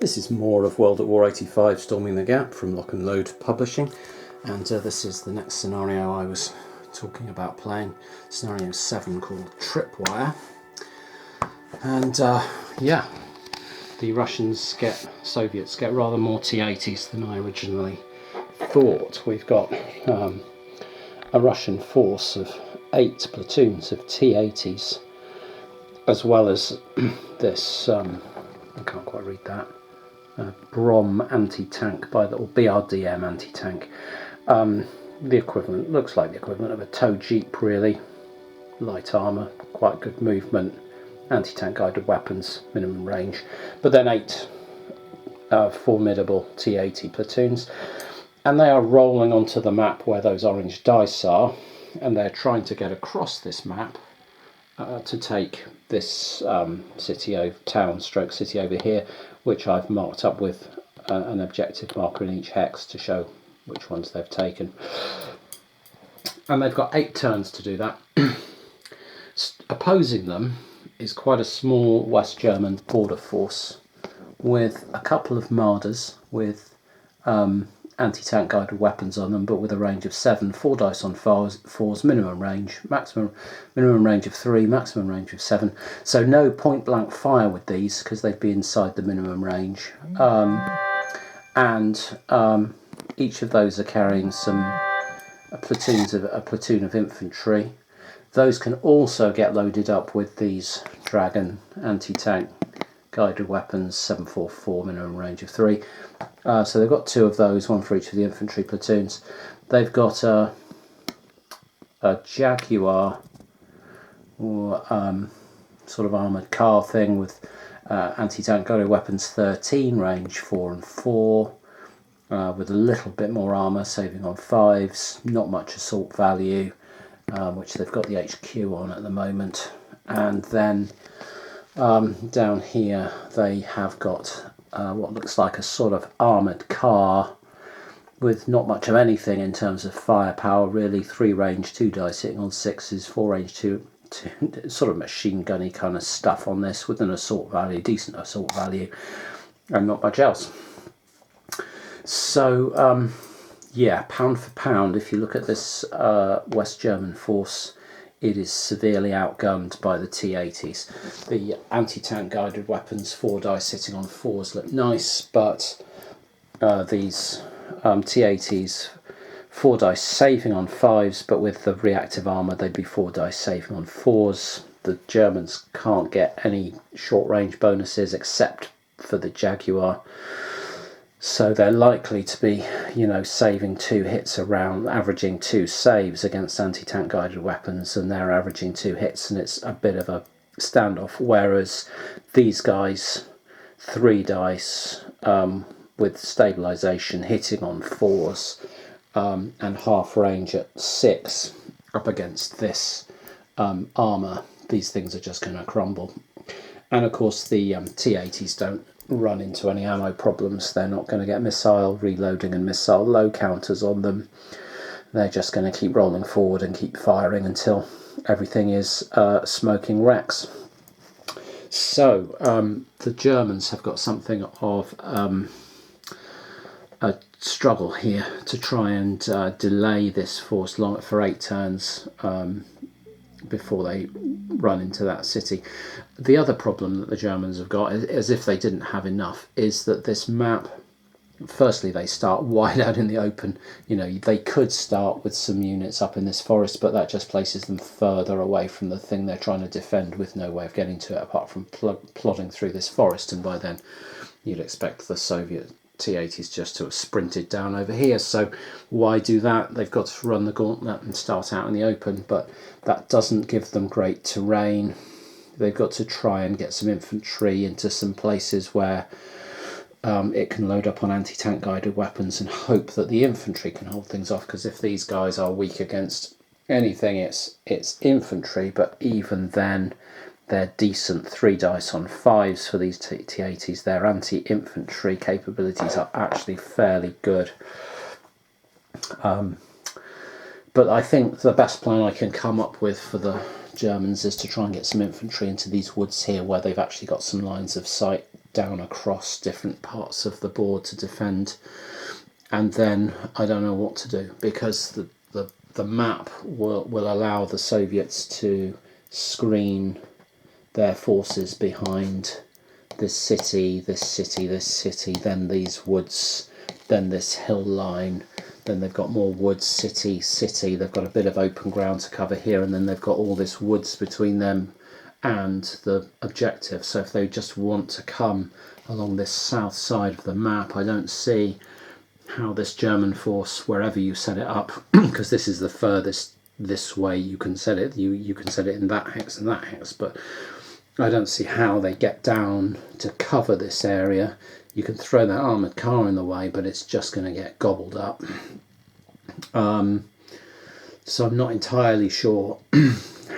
This is more of World at War 85 Storming the Gap from Lock and Load Publishing, and this is the next scenario I was talking about playing, scenario 7 called Tripwire. And yeah, the Soviets get rather more T-80s than I originally thought. We've got a Russian force of 8 platoons of T-80s, as well as this, I can't quite read that, Brom anti-tank, or BRDM anti-tank. The equivalent, looks like the equivalent of a tow jeep really. Light armour, quite good movement, anti-tank guided weapons, minimum range. But then 8 formidable T-80 platoons. And they are rolling onto the map where those orange dice are. And they're trying to get across this map to take this city over here, which I've marked up with an objective marker in each hex to show which ones they've taken. And they've got 8 turns to do that. Opposing them is quite a small West German border force with a couple of Marders with anti-tank guided weapons on them, but with a range of 7, 4 dice on 4s, minimum range of 3, maximum range of 7. So no point blank fire with these because they'd be inside the minimum range. Each of those are carrying a platoon of infantry. Those can also get loaded up with these Dragon anti-tank guided weapons, 744, minimum range of 3. So they've got 2 of those, 1 for each of the infantry platoons. They've got a Jaguar, or sort of armoured car thing with anti-tank guided weapons 13, range 4 and 4, with a little bit more armour, saving on 5s, not much assault value, which they've got the HQ on at the moment. And then down here they have got what looks like a sort of armoured car with not much of anything in terms of firepower really. 3 range, 2 dice hitting on 6s, 4 range, 2 sort of machine gunny kind of stuff on this, with an assault value, decent assault value, and not much else. So yeah, pound for pound, if you look at this West German force, it is severely outgunned by the T-80s. The anti-tank guided weapons, 4 dice hitting on 4s look nice, but these T-80s, 4 dice saving on 5s, but with the reactive armour they'd be 4 dice saving on 4s. The Germans can't get any short range bonuses except for the Jaguar. So they're likely to be, saving 2 hits around, averaging 2 saves against anti-tank guided weapons, and they're averaging 2 hits, and it's a bit of a standoff. Whereas these guys, 3 dice with stabilisation, hitting on 4s, and half range at 6, up against this armour, these things are just going to crumble. And of course the T-80s don't run into any ammo problems. They're not going to get missile reloading and missile low counters on them. They're just going to keep rolling forward and keep firing until everything is smoking wrecks. So the Germans have got something of a struggle here to try and delay this force for 8 turns before they run into that city. The other problem that the Germans have got, as if they didn't have enough, is that this map, firstly they start wide out in the open. They could start with some units up in this forest, but that just places them further away from the thing they're trying to defend, with no way of getting to it apart from plodding through this forest, and by then you'd expect the Soviet T-80s just to have sprinted down over here. So why do that? They've got to run the gauntlet and start out in the open, but that doesn't give them great terrain. They've got to try and get some infantry into some places where it can load up on anti-tank guided weapons and hope that the infantry can hold things off, because if these guys are weak against anything, it's infantry, but even then they're decent. 3 dice on 5s for these T-80s. Their anti-infantry capabilities are actually fairly good. But I think the best plan I can come up with for the Germans is to try and get some infantry into these woods here, where they've actually got some lines of sight down across different parts of the board to defend. And then I don't know what to do, because the map will allow the Soviets to screen their forces behind this city, this city, this city, then these woods, then this hill line, then they've got more woods, city, city, they've got a bit of open ground to cover here, and then they've got all this woods between them and the objective. So if they just want to come along this south side of the map, I don't see how this German force, wherever you set it up, because this is the furthest this way you can set it, you can set it in that hex and that hex, but I don't see how they get down to cover this area. You can throw that armoured car in the way, but it's just going to get gobbled up. So I'm not entirely sure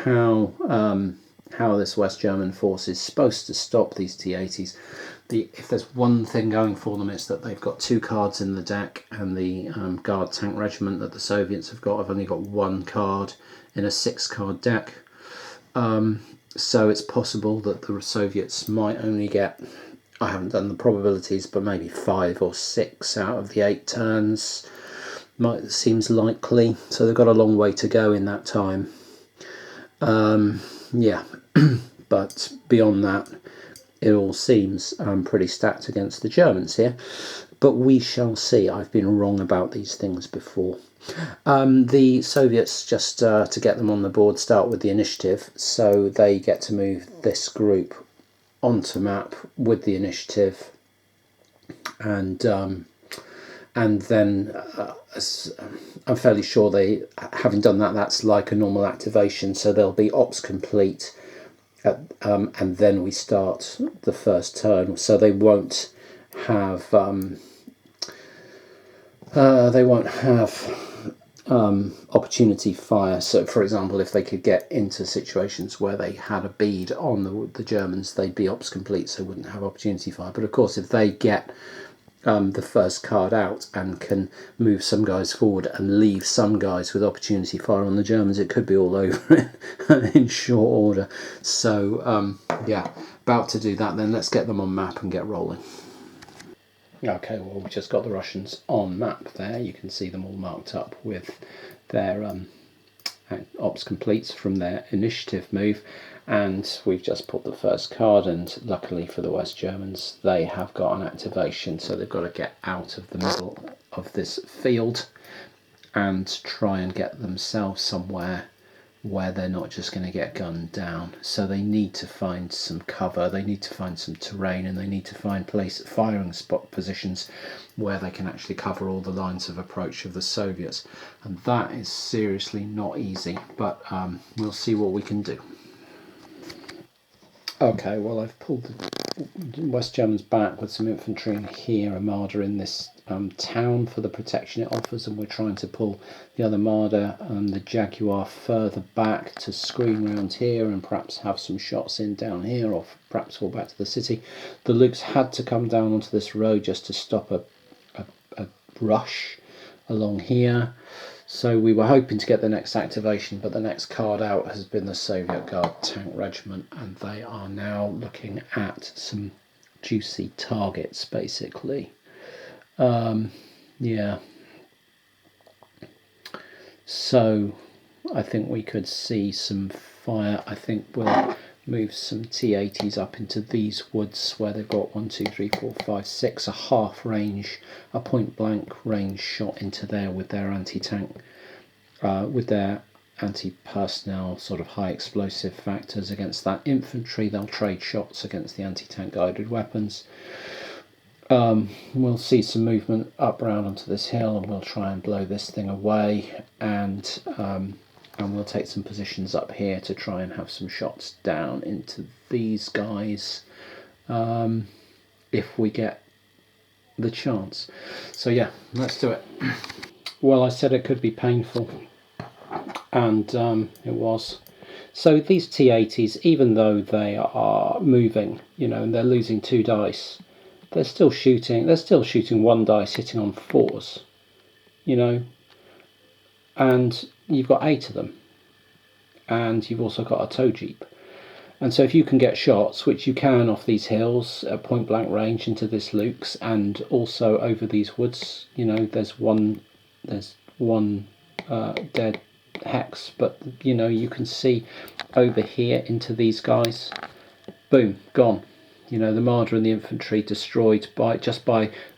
how this West German force is supposed to stop these T-80s. If there's one thing going for them, it's that they've got 2 cards in the deck, and the Guard Tank Regiment that the Soviets have got have only got 1 card in a 6-card deck. So it's possible that the Soviets might only get, I haven't done the probabilities, but maybe 5 or 6 out of the 8 turns. Seems likely. So they've got a long way to go in that time. Yeah, but beyond that, it all seems pretty stacked against the Germans here. But we shall see. I've been wrong about these things before. The Soviets, just to get them on the board, start with the initiative, so they get to move this group onto map with the initiative, and then I'm fairly sure they, having done that, that's like a normal activation, so they'll be ops complete, and then we start the first turn, so they won't have opportunity fire. So for example, if they could get into situations where they had a bead on the Germans, they'd be ops complete, so wouldn't have opportunity fire. But of course, if they get the first card out and can move some guys forward and leave some guys with opportunity fire on the Germans, it could be all over in short order. So yeah, about to do that. Then let's get them on map and get rolling. Okay, well, we've just got the Russians on map there. You can see them all marked up with their ops completes from their initiative move, and we've just put the first card, and luckily for the West Germans, they have got an activation, so they've got to get out of the middle of this field and try and get themselves somewhere where they're not just going to get gunned down. So they need to find some cover, they need to find some terrain, and they need to find firing spot positions where they can actually cover all the lines of approach of the Soviets. And that is seriously not easy, but we'll see what we can do. Okay, well, I've pulled the West Germans back with some infantry in here, Armada in this town for the protection it offers, and we're trying to pull the other Armada and the Jaguar further back to screen round here and perhaps have some shots in down here, or perhaps fall back to the city. The Lukes had to come down onto this road just to stop a rush along here. So we were hoping to get the next activation, but the next card out has been the Soviet Guard Tank Regiment, and they are now looking at some juicy targets, basically. Yeah. So I think we could see some fire. I think we'll move some T-80s up into these woods where they've got 1, 2, 3, 4, 5, 6, a half range, a point blank range shot into there with their anti-tank, with their anti-personnel sort of high explosive factors against that infantry. They'll trade shots against the anti-tank guided weapons. We'll see some movement up round onto this hill, and we'll try and blow this thing away, and we'll take some positions up here to try and have some shots down into these guys if we get the chance. So yeah, let's do it. Well, I said it could be painful, and it was. So these T-80s, even though they are moving, you know, and they're losing 2 dice, they're still shooting 1 dice hitting on 4s, you know, and you've got 8 of them, and you've also got a tow jeep, And so if you can get shots, which you can off these hills at point blank range into this Luke's, and also over these woods, you know, there's one dead hex, but you know, you can see over here into these guys, boom, gone. You know, the Marder and the infantry destroyed by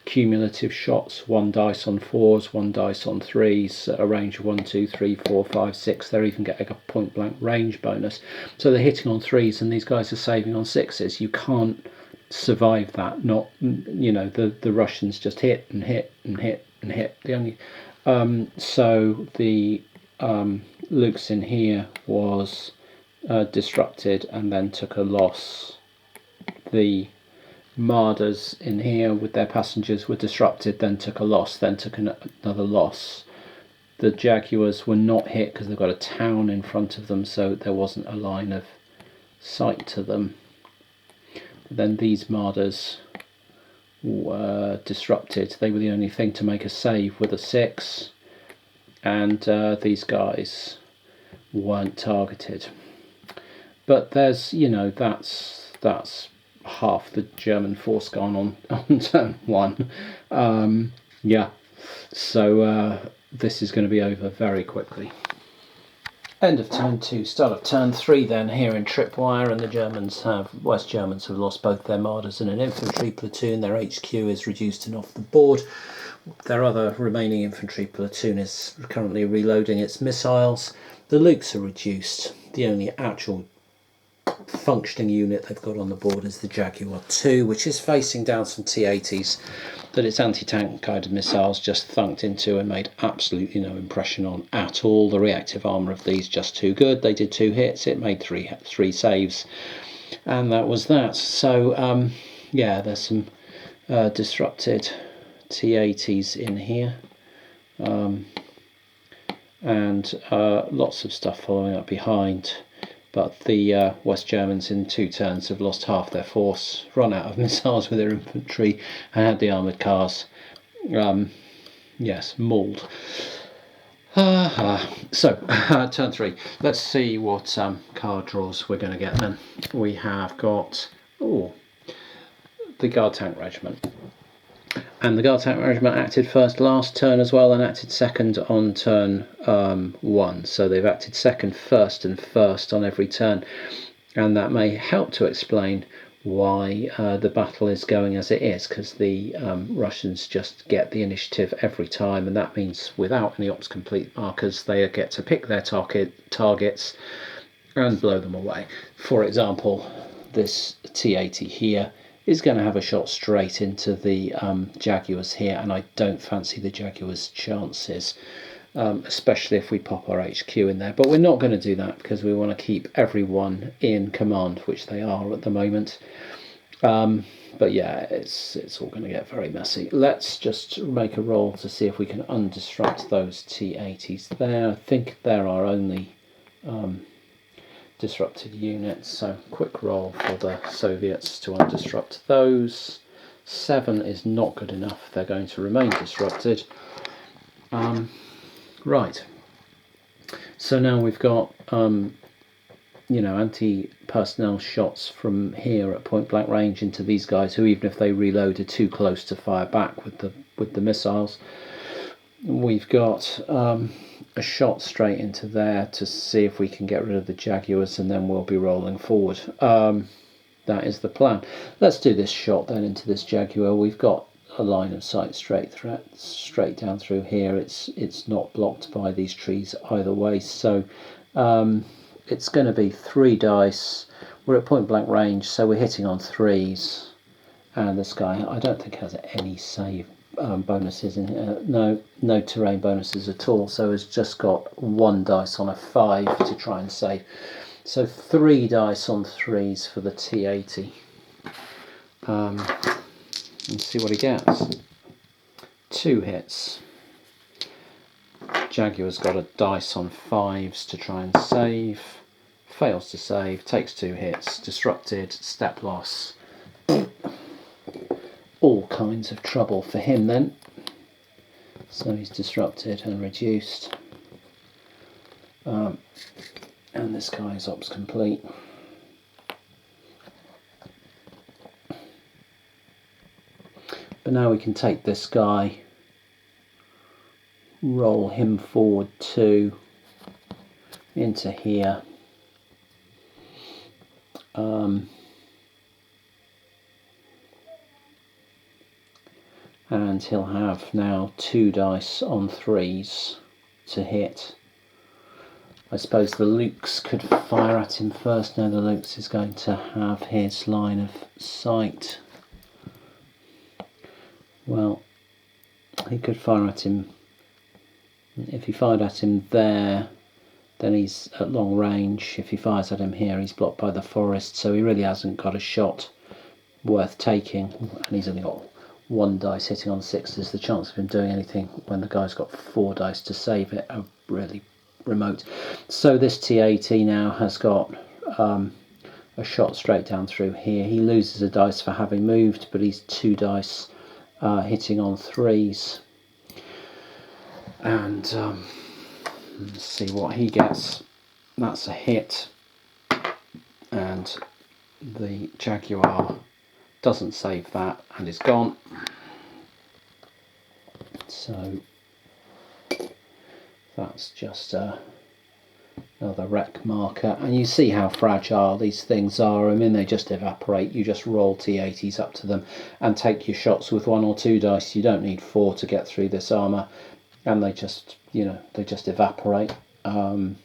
cumulative shots. 1 dice on 4s, 1 dice on 3s, a range of 1, 2, 3, 4, 5, 6. They're even getting a point blank range bonus. So they're hitting on 3s and these guys are saving on 6s. You can't survive that. Not, you know, the Russians just hit and hit and hit and hit. The only so the Luke's in here was disrupted and then took a loss. The Marders in here with their passengers were disrupted, then took a loss, then took another loss. The Jaguars were not hit because they've got a town in front of them, so there wasn't a line of sight to them. But then these Marders were disrupted. They were the only thing to make a save with a 6, and these guys weren't targeted. But there's, you know, that's half the German force gone on turn 1. Yeah, so this is going to be over very quickly. End of turn 2, start of turn 3 then here in Tripwire, and the West Germans have lost both their Marders and an infantry platoon. Their HQ is reduced and off the board. Their other remaining infantry platoon is currently reloading its missiles. The Lukes are reduced. The only actual functioning unit they've got on the board is the Jaguar 2, which is facing down some T-80s that its anti-tank guided missiles just thunked into and made absolutely no impression on at all. The reactive armour of these just too good. They did 2 hits, it made three saves, and that was that. So yeah, there's some disrupted T-80s in here, and lots of stuff following up behind. But the West Germans in 2 turns have lost half their force, run out of missiles with their infantry, and had the armoured cars, yes, mauled. So, turn 3. Let's see what card draws we're going to get then. We have got, the Guard Tank Regiment. And the Guard Tank Regiment acted first last turn as well, and acted second on turn 1. So they've acted second, first and first on every turn. And that may help to explain why the battle is going as it is, because the Russians just get the initiative every time, and that means without any ops complete markers they get to pick their targets and blow them away. For example, this T-80 here is going to have a shot straight into the Jaguars here, and I don't fancy the Jaguars' chances, especially if we pop our HQ in there. But we're not going to do that because we want to keep everyone in command, which they are at the moment. But yeah, it's all going to get very messy. Let's just make a roll to see if we can undisrupt those T-80s there. I think they're our only disrupted units, so quick roll for the Soviets to undisrupt those. 7 is not good enough, they're going to remain disrupted. Right, so now we've got you know, anti-personnel shots from here at point blank range into these guys, who even if they reload are too close to fire back with the missiles. We've got a shot straight into there to see if we can get rid of the Jaguars, and then we'll be rolling forward. That is the plan. Let's do this shot then into this Jaguar. We've got a line of sight straight down through here. It's not blocked by these trees either way, so it's going to be 3 dice. We're at point blank range, so we're hitting on 3s, and this guy I don't think has any save bonuses in here. No terrain bonuses at all, so it's just got 1 dice on a 5 to try and save. So 3 dice on 3s for the T-80. Let's see what he gets. 2 hits. Jaguar's got a dice on 5s to try and save. Fails to save, takes 2 hits, disrupted, step loss. All kinds of trouble for him then. So he's disrupted and reduced. And this guy's ops complete. now we can take this guy, roll him forward 2 into here. And he'll have now 2 dice on 3s to hit. I suppose the Lukes could fire at him first. No, the Lukes is going to have his line of sight. Well, he could fire at him. If he fired at him there, then he's at long range. If he fires at him here, he's blocked by the forest, so he really hasn't got a shot worth taking, and he's only got 1 dice hitting on 6s. The chance of him doing anything when the guy's got 4 dice to save it are really remote. So this T80 now has got a shot straight down through here. He loses a dice for having moved, but he's 2 dice hitting on 3s. And let's see what he gets. That's a hit, and the Jaguar doesn't save that and is gone. So that's just another wreck marker, and you see how fragile these things are. I mean, they just evaporate. You just roll T80s up to them and take your shots with 1 or 2 dice. You don't need 4 to get through this armour, and they just, you know, they just evaporate. And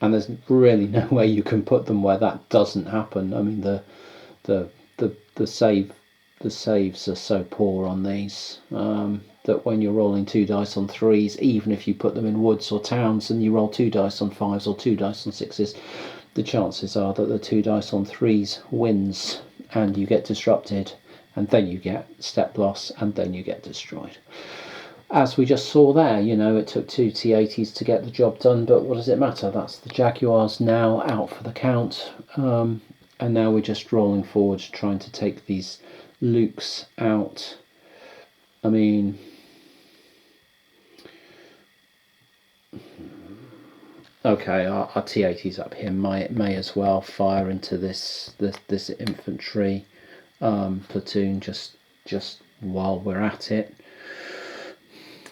there's really no way you can put them where that doesn't happen. I mean, the saves are so poor on these that when you're rolling 2 dice on 3s, even if you put them in woods or towns and you roll 2 dice on 5s or 2 dice on 6s, the chances are that the 2 dice on 3s wins, and you get disrupted, and then you get step loss, and then you get destroyed. As we just saw there, you know, it took 2 T80s to get the job done, but what does it matter? That's the Jaguars now out for the count, and now we're just rolling forward, trying to take these Lukes out. I mean, okay, our T80s up here may as well fire into this infantry platoon just while we're at it.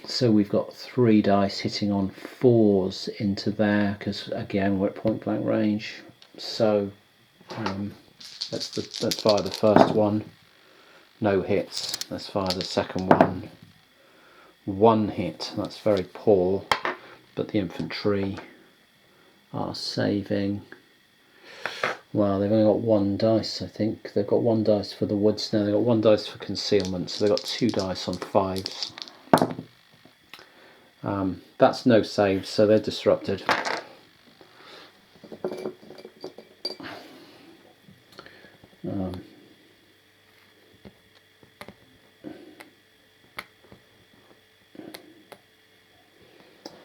So we've got 3 dice hitting on 4s into there, because again we're at point blank range. So let's fire the first one. No hits. Let's fire the second one. 1 hit. That's very poor, but the infantry are saving. Well, they've only got 1 dice, I think. They've got 1 dice for the woods now. They've got 1 dice for concealment, so they've got 2 dice on 5s. That's no save, so they're disrupted.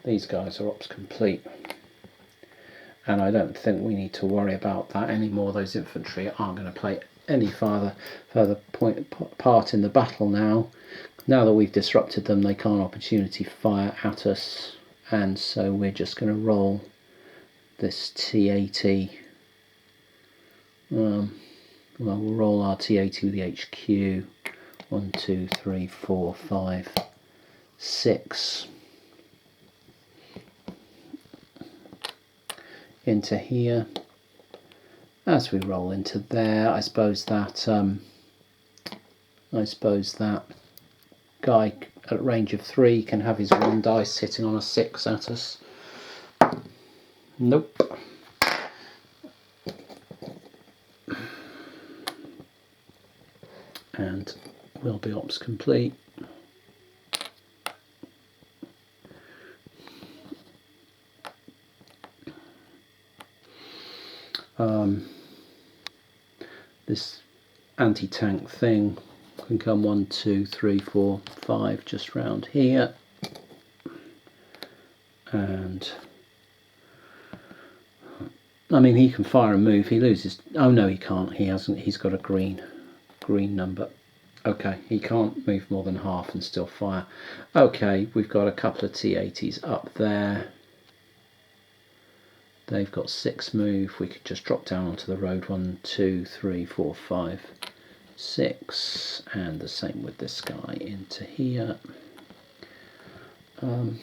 These guys are ops complete, and I don't think we need to worry about that anymore. Those infantry aren't going to play any further part in the battle now. Now that we've disrupted them, they can't opportunity fire at us, and so we're just going to roll this T80. Well, we'll roll our T80 with the HQ. 1, 2, 3, 4, 5, 6 into here. As we roll into there, I suppose that guy at range of 3 can have his 1 dice hitting on a 6 at us. Nope. And we'll be ops complete. This anti-tank thing can come 1, 2, 3, 4, 5 just round here, and I mean, he can fire and move. He loses. Oh no, he can't. He hasn't. He's got a green number. Okay, he can't move more than half and still fire. Okay, we've got a couple of T80s up there. They've got 6 move. We could just drop down onto the road. 1, 2, 3, 4, 5, 6, and the same with this guy into here. And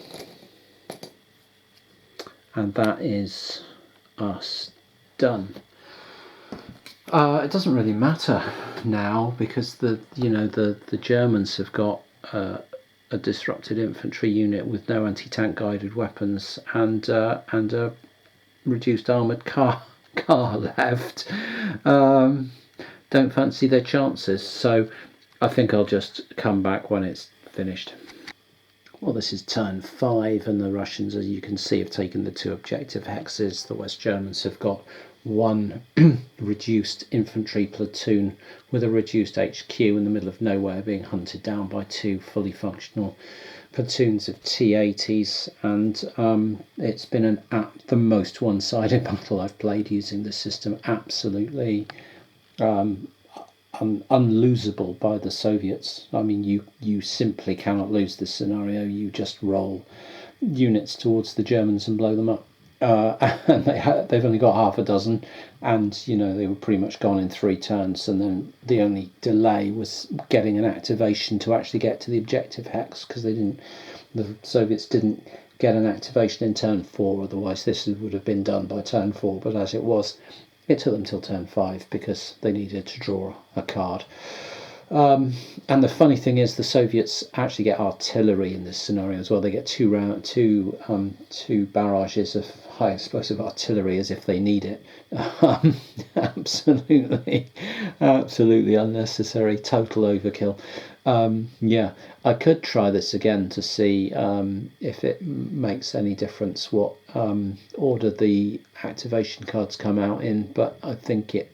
that is us done. It doesn't really matter now because the Germans have got a disrupted infantry unit with no anti-tank guided weapons and a reduced armoured car left. Don't fancy their chances, so I think I'll just come back when it's finished. Well, this is turn 5, and the Russians, as you can see, have taken the 2 objective hexes. The West Germans have got 1 reduced infantry platoon with a reduced HQ in the middle of nowhere, being hunted down by 2 fully functional platoons of T-80s, and it's been the most one-sided battle I've played using this system. Absolutely unlosable by the Soviets. I mean, you simply cannot lose this scenario. You just roll units towards the Germans and blow them up. And they've only got half a dozen, and they were pretty much gone in 3 turns, and then the only delay was getting an activation to actually get to the objective hex, because the Soviets didn't get an activation in turn 4, otherwise this would have been done by turn 4, but as it was, it took them till turn 5 because they needed to draw a card. And the funny thing is, the Soviets actually get artillery in this scenario as well. They get two barrages of high explosive artillery as if they need it. Absolutely unnecessary, total overkill. Yeah, I could try this again to see if it makes any difference what order the activation cards come out in, but I think it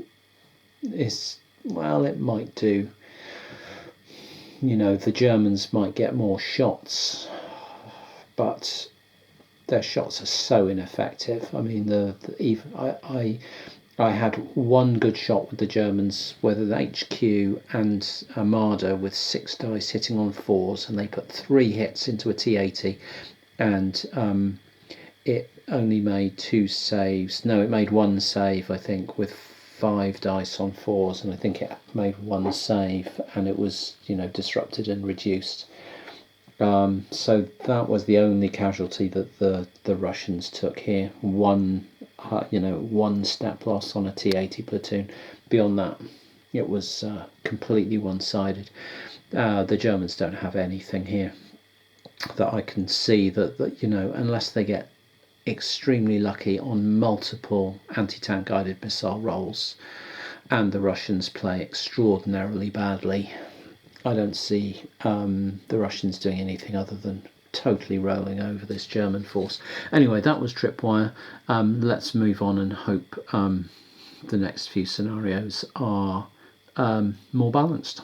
might do. The Germans might get more shots, but their shots are so ineffective. I mean, I had 1 good shot with the Germans, with an HQ and Armada with 6 dice hitting on 4s, and they put 3 hits into a T-80, and it only made 2 saves. No, it made 1 save, I think, with 5 dice on 4s, and I think it made 1 save, and it was disrupted and reduced. So that was the only casualty that the Russians took here. 1 step loss on a T-80 platoon. Beyond that, it was completely one-sided. The Germans don't have anything here that I can see that unless they get extremely lucky on multiple anti-tank guided missile rolls and the Russians play extraordinarily badly, I don't see the Russians doing anything other than totally rolling over this German force. Anyway, that was Tripwire. Let's move on and hope the next few scenarios are more balanced.